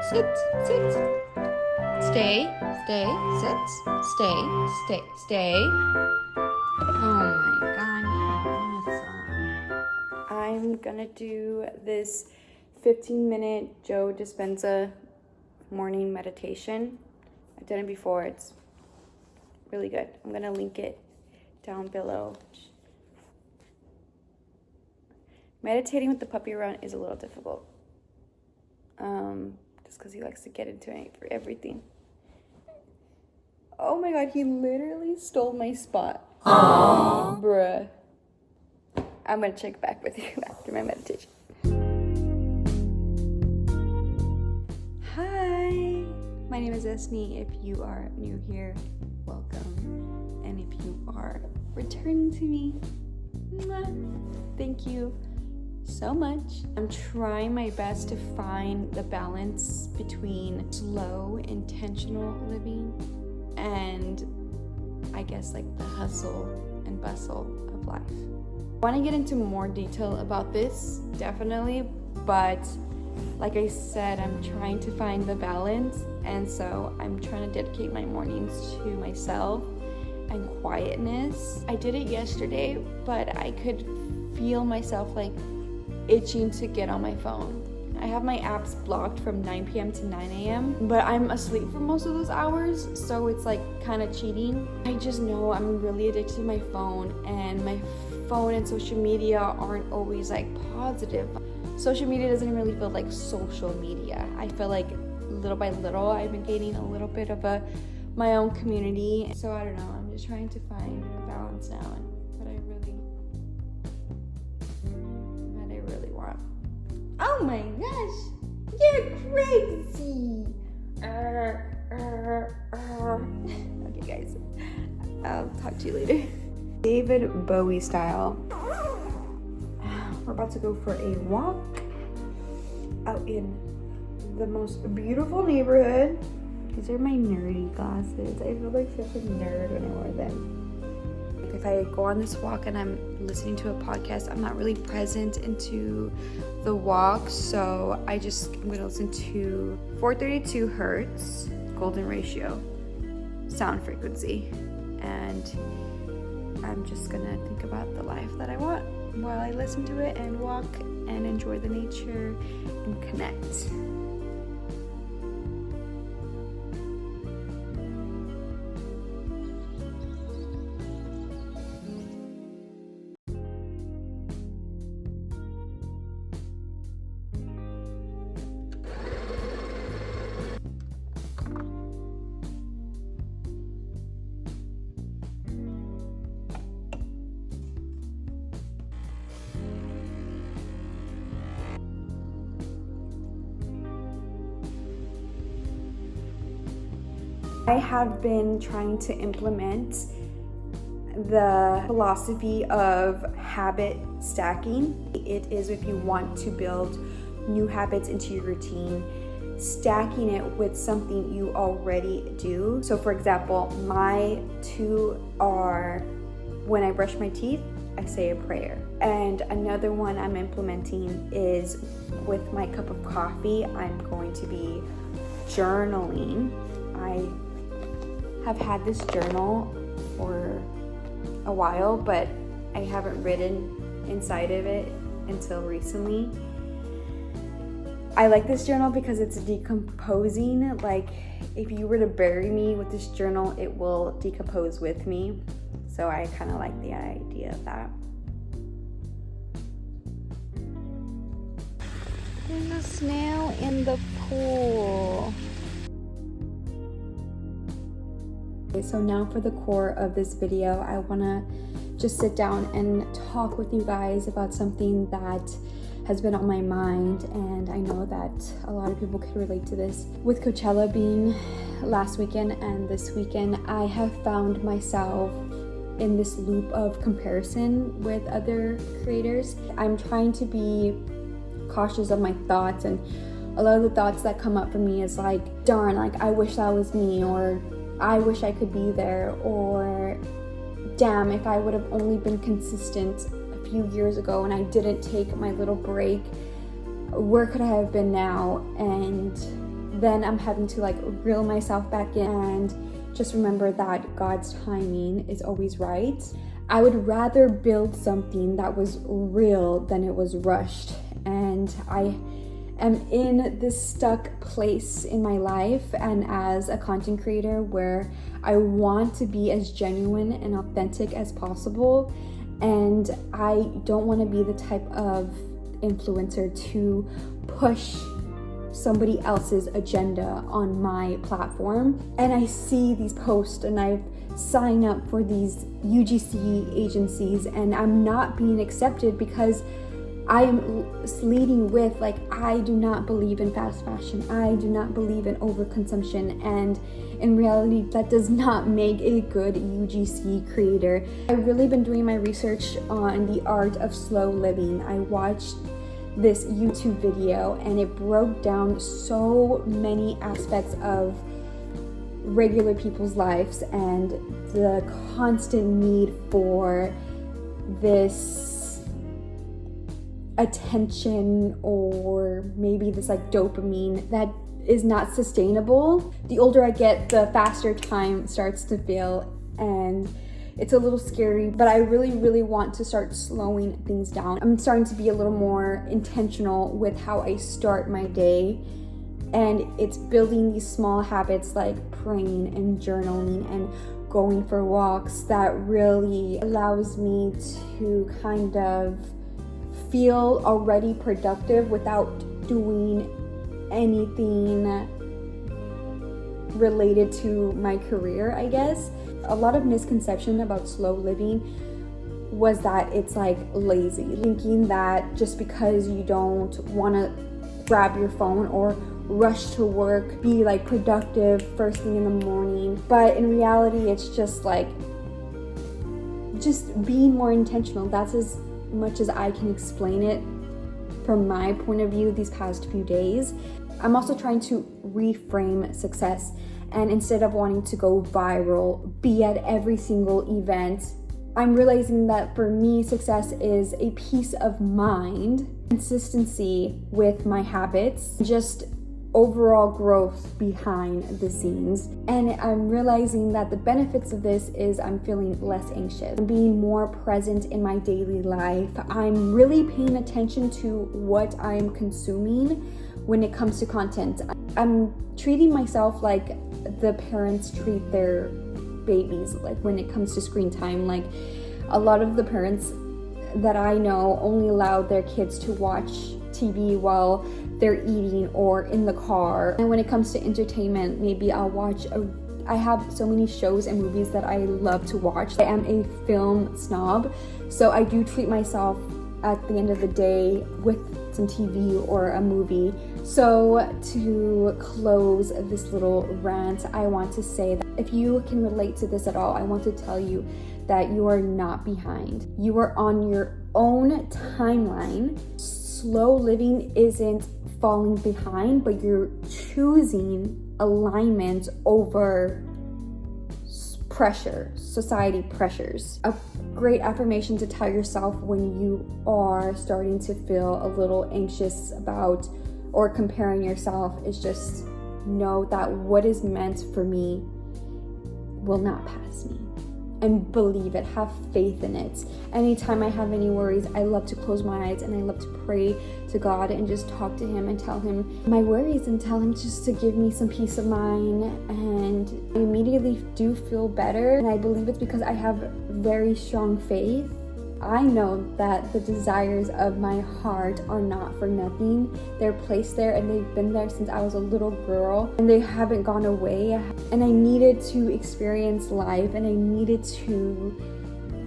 Sit, sit. Stay, stay, sit, stay, stay, stay. Oh my god, you're awesome. I'm gonna do this 15-minute Joe Dispenza morning meditation. I've done it before, it's really good. I'm gonna link it down below. Meditating with the puppy around is a little difficult. Just because he likes to get into it for everything. Oh my god, he literally stole my spot. Aww. Bruh. I'm gonna check back with you after my meditation. Hi, my name is Esney. If you are new here, welcome. And if you are returning to me, thank you so much. I'm trying my best to find the balance between slow, intentional living and I guess like the hustle and bustle of life. I want to get into more detail about this, definitely, but like I said, I'm trying to find the balance, and so I'm trying to dedicate my mornings to myself and quietness. I did it yesterday, but I could feel myself like itching to get on my phone. I have my apps blocked from 9 p.m. to 9 a.m. but I'm asleep for most of those hours, so it's like kind of cheating. I just know I'm really addicted to my phone, and my phone and social media aren't always like positive. Social media doesn't really feel like social media. I feel like little by little I've been gaining a little bit of my own community. So I don't know, I'm just trying to find a balance now, and what I really want. Oh my gosh, you're crazy. Okay guys, I'll talk to you later. David Bowie style. We're about to go for a walk out in the most beautiful neighborhood. These are my nerdy glasses. I feel like such a nerd when I wear them. If I go on this walk and I'm listening to a podcast, I'm not really present into the walk, so I'm gonna listen to 432 hertz golden ratio sound frequency, and I'm just gonna think about the life that I want while I listen to it and walk and enjoy the nature and connect. I have been trying to implement the philosophy of habit stacking. It is if you want to build new habits into your routine, stacking it with something you already do. So for example, my two are when I brush my teeth, I say a prayer. And another one I'm implementing is with my cup of coffee, I'm going to be journaling. I have had this journal for a while, but I haven't written inside of it until recently. I like this journal because it's decomposing. Like if you were to bury me with this journal, it will decompose with me. So I kind of like the idea of that. There's a snail in the pool. So now for the core of this video, I want to just sit down and talk with you guys about something that has been on my mind, and I know that a lot of people could relate to this. With Coachella being last weekend and this weekend, I have found myself in this loop of comparison with other creators. I'm trying to be cautious of my thoughts, and a lot of the thoughts that come up for me is like, darn, like I wish that was me, or I wish I could be there, or damn, if I would have only been consistent a few years ago and I didn't take my little break, where could I have been now? And then I'm having to like reel myself back in and just remember that God's timing is always right. I would rather build something that was real than it was rushed. And I am in this stuck place in my life and as a content creator where I want to be as genuine and authentic as possible. And I don't want to be the type of influencer to push somebody else's agenda on my platform. And I see these posts and I've signed up for these UGC agencies and I'm not being accepted because I am leading with like, I do not believe in fast fashion. I do not believe in overconsumption. And in reality, that does not make a good UGC creator. I've really been doing my research on the art of slow living. I watched this YouTube video and it broke down so many aspects of regular people's lives and the constant need for this attention or maybe this like dopamine that is not sustainable. The older I get, the faster time starts to feel, and it's a little scary, but I really want to start slowing things down. I'm starting to be a little more intentional with how I start my day, and it's building these small habits like praying and journaling and going for walks that really allows me to kind of feel already productive without doing anything related to my career, I guess. A lot of misconception about slow living was that it's like lazy, thinking that just because you don't want to grab your phone or rush to work, be like productive first thing in the morning. But in reality, it's just like just being more intentional. That's as much as I can explain it from my point of view these past few days. I'm also trying to reframe success, and instead of wanting to go viral, be at every single event, I'm realizing that for me, success is a peace of mind, consistency with my habits, just overall growth behind the scenes. And I'm realizing that the benefits of this is I'm feeling less anxious. I'm being more present in my daily life. I'm really paying attention to what I'm consuming when it comes to content. I'm treating myself like the parents treat their babies, like when it comes to screen time. Like a lot of the parents that I know only allow their kids to watch TV while they're eating or in the car. And when it comes to entertainment, maybe I'll watch I have so many shows and movies that I love to watch. I am a film snob, so I do treat myself at the end of the day with some TV or a movie. So to close this little rant, I want to say that if you can relate to this at all, I want to tell you that you are not behind. You are on your own timeline. Slow living isn't falling behind, but you're choosing alignment over pressure, society pressures. A great affirmation to tell yourself when you are starting to feel a little anxious about or comparing yourself is just know that what is meant for me will not pass me. And believe it, have faith in it. Anytime I have any worries, I love to close my eyes and I love to pray to God and just talk to him and tell him my worries and tell him just to give me some peace of mind. And I immediately do feel better. And I believe it's because I have very strong faith. I know that the desires of my heart are not for nothing. They're placed there and they've been there since I was a little girl and they haven't gone away. And I needed to experience life and I needed to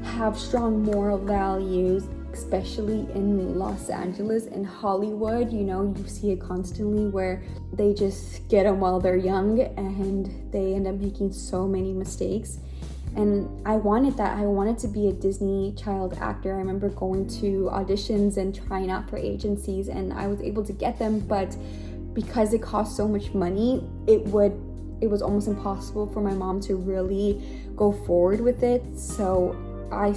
have strong moral values, especially in Los Angeles and Hollywood. You know, you see it constantly where they just get them while they're young and they end up making so many mistakes. And I wanted that. I wanted to be a Disney child actor. I remember going to auditions and trying out for agencies, and I was able to get them, but because it cost so much money, it was almost impossible for my mom to really go forward with it. So I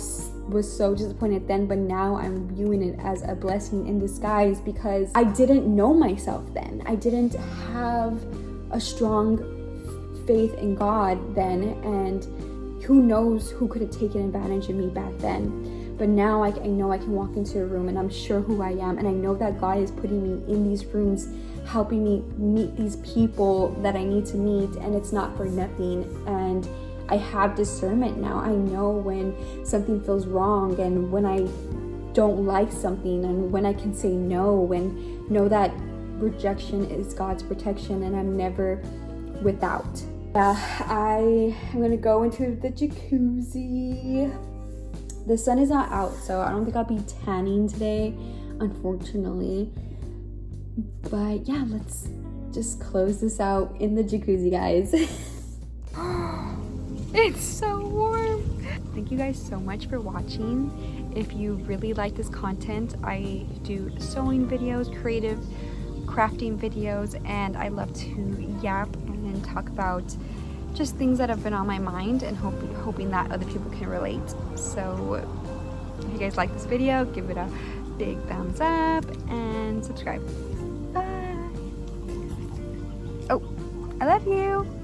was so disappointed then, but now I'm viewing it as a blessing in disguise, because I didn't know myself then. I didn't have a strong faith in God then, and who knows who could have taken advantage of me back then. But now I know I can walk into a room and I'm sure who I am, and I know that God is putting me in these rooms, helping me meet these people that I need to meet, and it's not for nothing. And I have discernment now. I know when something feels wrong, and when I don't like something, and when I can say no, and know that rejection is God's protection and I'm never without. I am gonna go into the jacuzzi. The sun is not out, so I don't think I'll be tanning today, unfortunately. But yeah, let's just close this out in the jacuzzi, guys. It's so warm. Thank you guys so much for watching. If you really like this content, I do sewing videos, creative crafting videos, and I love to yap and talk about just things that have been on my mind, and hoping that other people can relate. So if you guys like this video, give it a big thumbs up and subscribe. Bye. Oh, I love you.